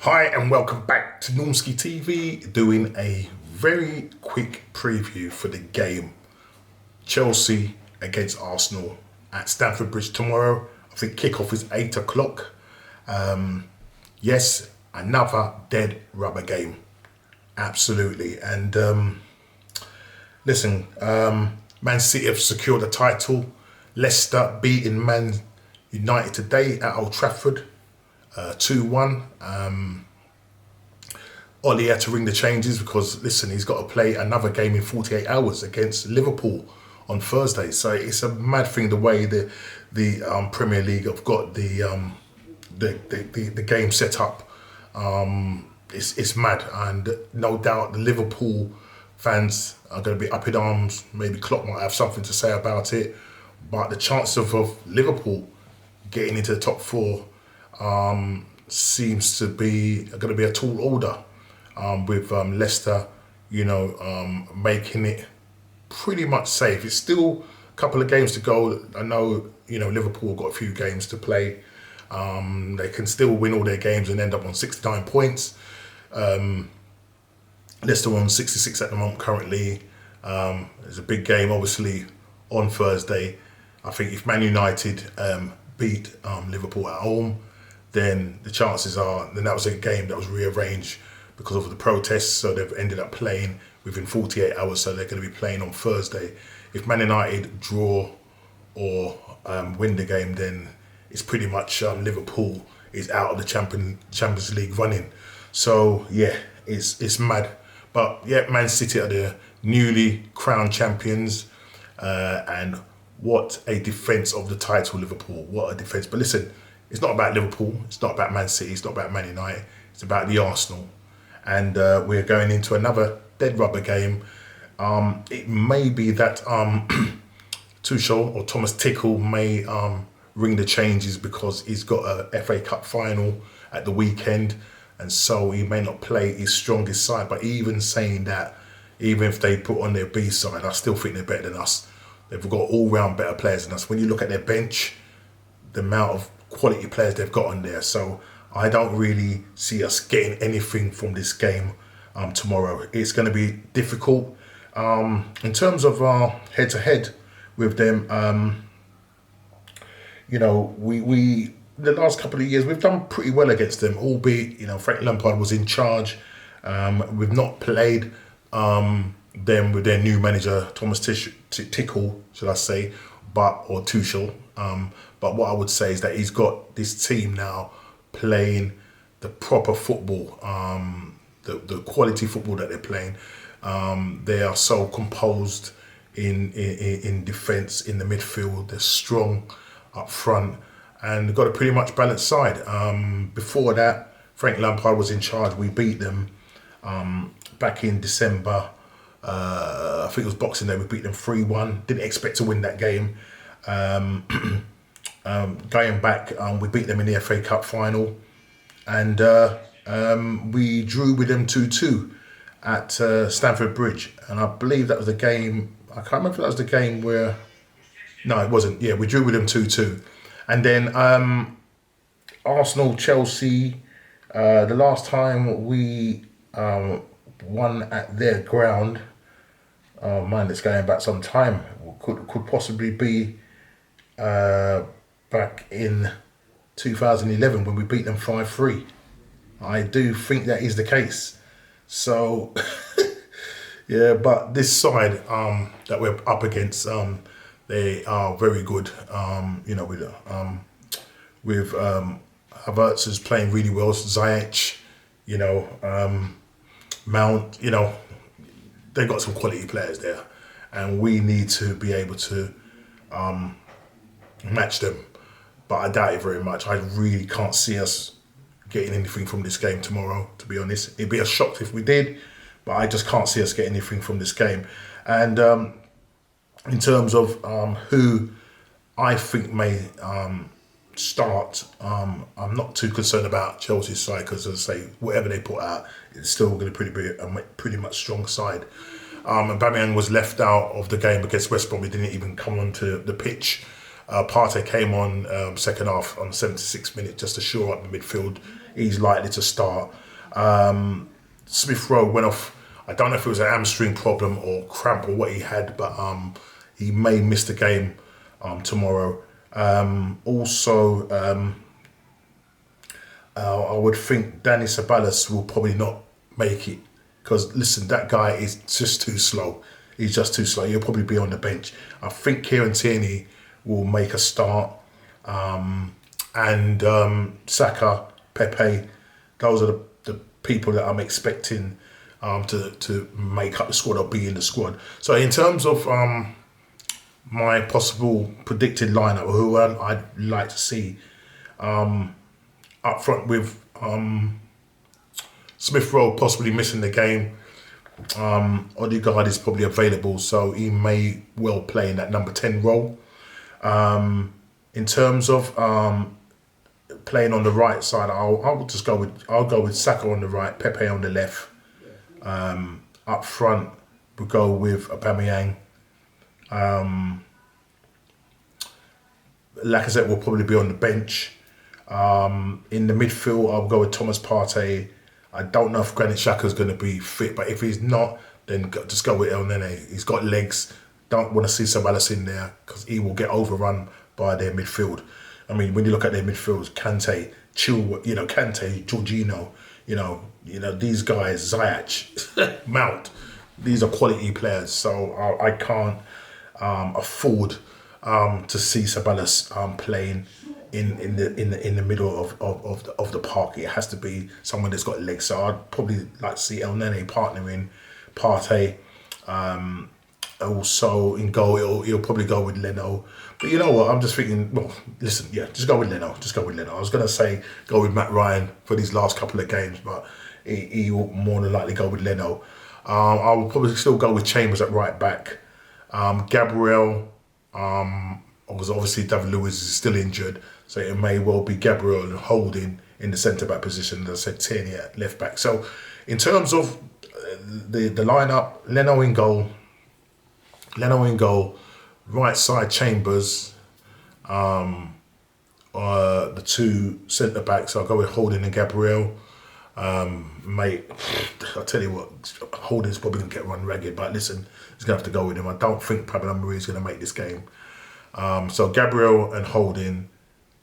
Hi and welcome back to Normski TV, doing a very quick preview for the game Chelsea against Arsenal at Stamford Bridge tomorrow. I think kickoff is 8 o'clock. Yes, another dead rubber game, absolutely. And listen, Man City have secured the title. Leicester beating Man United today at Old Trafford, 2-1. Ollie had to ring the changes because, listen, he's got to play another game in 48 hours against Liverpool on Thursday. So it's a mad thing the way the Premier League have got the game set up. It's mad, and no doubt the Liverpool fans are going to be up in arms. Maybe Klopp might have something to say about it, but the chance of Liverpool getting into the top four seems to be going to be a tall order. With Leicester, making it pretty much safe. It's still a couple of games to go. I know, Liverpool have got a few games to play. They can still win all their games and end up on 69 points. Leicester on 66 at the moment currently. There's a big game, obviously, on Thursday. I think if Man United beat Liverpool at home, then the chances are, then that was a game that was rearranged because of the protests, so they've ended up playing within 48 hours, so they're going to be playing on Thursday. If Man United draw or win the game, then it's pretty much Liverpool is out of the Champions League running. So yeah, it's mad. But yeah, Man City are the newly crowned champions, and what a defence of the title, Liverpool. What a defence. But listen, it's not about Liverpool, it's not about Man City, it's not about Man United, it's about the Arsenal. And we're going into another dead rubber game. It may be that Tuchel or Thomas Tuchel may ring the changes because he's got a FA Cup final at the weekend, and so he may not play his strongest side. But even saying that, even if they put on their B side, I still think they're better than us. They've got all-round better players than us. When you look at their bench, the amount of quality players they've got on there, so I don't really see us getting anything from this game tomorrow. It's going to be difficult. In terms of our head-to-head with them, we the last couple of years we've done pretty well against them, albeit Frank Lampard was in charge. We've not played them with their new manager Thomas Tuchel, should I say, or Tuchel. But what I would say is that he's got this team now playing the proper football, the quality football that they're playing. They are so composed in defence, in the midfield. They're strong up front, and they've got a pretty much balanced side. Before that, Frank Lampard was in charge. We beat them back in December. I think it was Boxing Day. We beat them 3-1. Didn't expect to win that game. Going back, we beat them in the FA Cup final, and we drew with them 2-2 at Stamford Bridge. And I believe that was the game, I can't remember if that was the game where, no, it wasn't. Yeah, we drew with them 2-2. And then Arsenal, Chelsea, the last time we won at their ground, it's going back some time, could possibly be back in 2011 when we beat them 5-3. I do think that is the case. So, yeah, but this side that we're up against, they are very good. With Havertz is playing really well. Ziyech, Mount, they've got some quality players there, and we need to be able to match them. But I doubt it very much. I really can't see us getting anything from this game tomorrow, to be honest. It'd be a shock if we did, but I just can't see us getting anything from this game. And in terms of who I think may start, I'm not too concerned about Chelsea's side because, as I say, whatever they put out, it's still going to be a pretty much strong side. Aubameyang was left out of the game against West Brom. He didn't even come onto the pitch. Partey came on second half on the 76th minute just to shore up the midfield. he's likely to start. Smith Rowe went off. I don't know if it was an hamstring problem or cramp or what he had, but he may miss the game tomorrow. Also, I would think Danny Ceballos will probably not make it because, listen, that guy is just too slow. He's just too slow. He'll probably be on the bench. I think Kieran Tierney will make a start. And Saka, Pepe, those are the people that I'm expecting to make up the squad or be in the squad. So in terms of my possible predicted lineup, who I'd like to see up front with Smith Rowe possibly missing the game. Odegaard is probably available, so he may well play in that number 10 role. In terms of playing on the right side, I'll go with Saka on the right, Pepe on the left. Up front, we'll go with Aubameyang. Lacazette will probably be on the bench. In the midfield, I'll go with Thomas Partey. I don't know if Granit Xhaka's going to be fit, but if he's not, then just go with El Nene. He's got legs. Don't want to see Ceballos in there because he will get overrun by their midfield. I mean, when you look at their midfields, Kante, Kante, Jorginho, these guys, Ziyech, Mount, these are quality players. So I can't afford to see Ceballos playing in the middle of the park. It has to be someone that's got legs. So I'd probably like to see El Nene partnering Partey. Also in goal, he'll probably go with Leno. But you know what? I'm just thinking, well, listen, yeah, just go with Leno. I was going to say go with Matt Ryan for these last couple of games, but he will more than likely go with Leno. I will probably still go with Chambers at right back. Gabriel, because obviously David Luiz is still injured, so it may well be Gabriel and Holding in the centre-back position. As I said, Tierney at left-back. So in terms of the lineup, Leno in goal, right side Chambers, the two centre backs. I'll go with Holding and Gabriel. Mate, I'll tell you what, Holding's probably gonna get run ragged, but listen, he's gonna have to go with him. I don't think Pablo Mari is gonna make this game. So Gabriel and Holding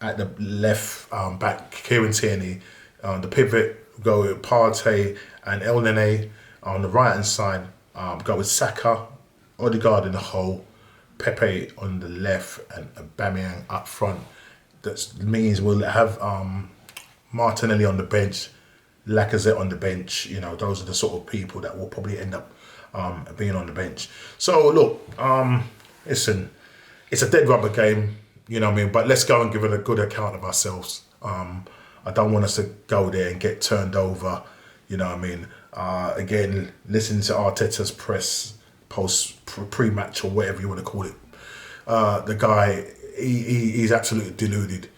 at the left back, Kieran Tierney. The pivot, go with Partey and El Nene. On the right hand side, go with Saka, Odegaard in the hole, Pepe on the left, and Aubameyang up front. That means we'll have Martinelli on the bench, Lacazette on the bench. Those are the sort of people that will probably end up being on the bench. So look, listen, it's a dead rubber game, you know what I mean? But let's go and give it a good account of ourselves. I don't want us to go there and get turned over, you know what I mean? Again, listening to Arteta's press pre-match or whatever you want to call it. The guy, he's absolutely deluded.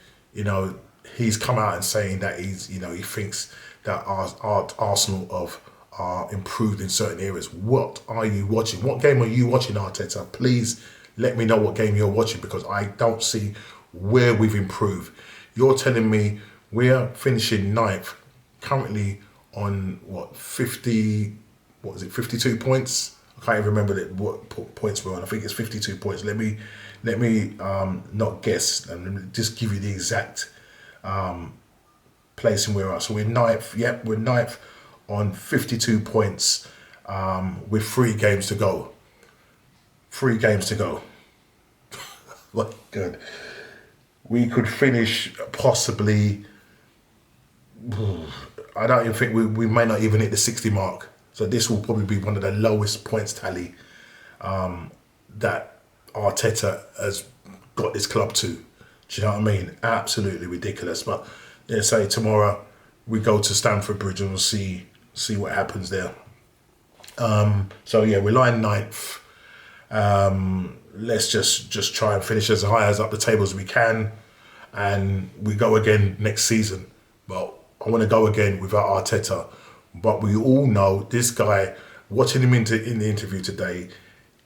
He's come out and saying that he thinks that Arsenal are improved in certain areas. What are you watching? What game are you watching, Arteta? Please let me know what game you're watching, because I don't see where we've improved. You're telling me we're finishing 9th, currently on 52 points? I can't even remember what points we're on. I think it's 52 points. Let me not guess, and let me just give you the exact placing we're at. So we're 9th. Yep, we're 9th on 52 points with 3 games to go. 3 games to go. My God. We could finish possibly, I don't even think we may not even hit the 60 mark. So this will probably be one of the lowest points tally that Arteta has got this club to. Do you know what I mean? Absolutely ridiculous. But let's say tomorrow we go to Stamford Bridge and we'll see what happens there. So yeah, we're lying 9th. Let's just try and finish as high as up the table as we can, and we go again next season. But I want to go again without Arteta. But we all know this guy, watching him in the interview today,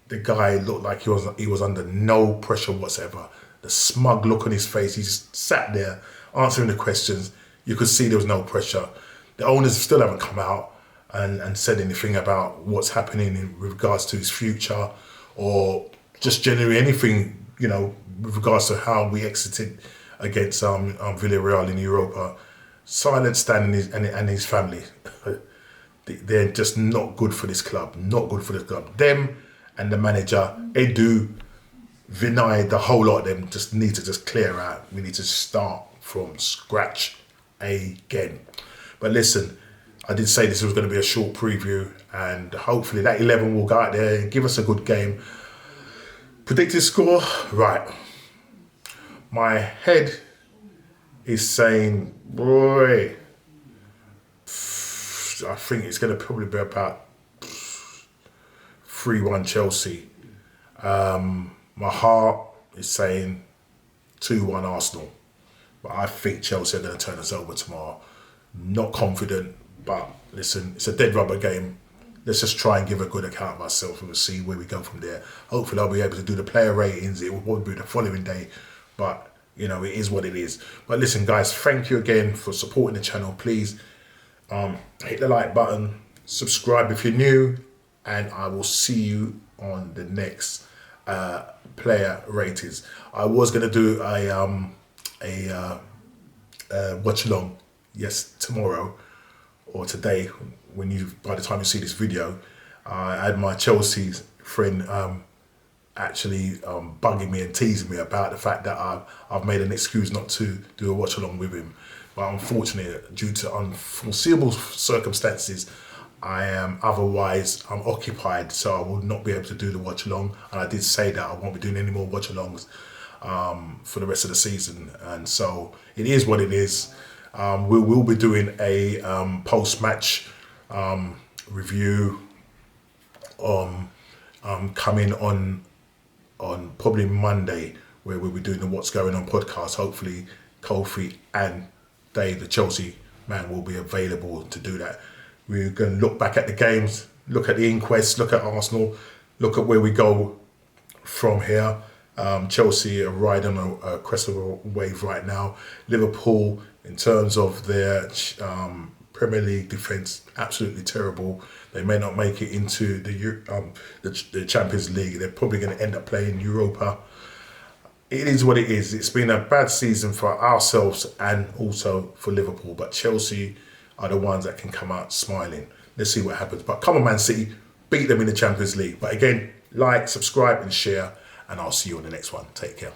the guy looked like he was under no pressure whatsoever. The smug look on his face, he just sat there answering the questions. You could see there was no pressure. The owners still haven't come out and said anything about what's happening in regards to his future, or just generally anything, you know, with regards to how we exited against Villarreal in Europa. Silent Stan and his family. They're just not good for this club. Not good for this club. Them and the manager, Edu, Vinay, the whole lot of them just need to just clear out. We need to start from scratch again. But listen, I did say this was going to be a short preview, and hopefully that 11 will go out there and give us a good game. Predicted score, right. My head is saying, boy, I think it's going to probably be about 3-1 Chelsea. My heart is saying 2-1 Arsenal. But I think Chelsea are going to turn us over tomorrow. Not confident, but listen, it's a dead rubber game. Let's just try and give a good account of ourselves, and we'll see where we go from there. Hopefully I'll be able to do the player ratings. It will be the following day, but you know, it is what it is. But listen, guys, thank you again for supporting the channel. Please hit the like button, subscribe if you're new, and I will see you on the next player ratings. I was going to do a watch along, yes, tomorrow or today, by the time you see this video. I had my Chelsea friend actually bugging me and teasing me about the fact that I've made an excuse not to do a watch along with him. But unfortunately, due to unforeseeable circumstances, I am otherwise occupied, so I will not be able to do the watch along. And I did say that I won't be doing any more watch alongs for the rest of the season, and so it is what it is. We will be doing a post-match review coming on probably Monday, where we'll be doing the What's Going On podcast. Hopefully Kofi and Dave, the Chelsea man, will be available to do that. We're going to look back at the games, look at the inquest, look at Arsenal, look at where we go from here. Chelsea are riding a crest of a wave right now. Liverpool, in terms of their Premier League defence, absolutely terrible. They may not make it into the Champions League. They're probably going to end up playing Europa. It is what it is. It's been a bad season for ourselves and also for Liverpool. But Chelsea are the ones that can come out smiling. Let's see what happens. But come on, Man City, beat them in the Champions League. But again, like, subscribe and share, and I'll see you on the next one. Take care.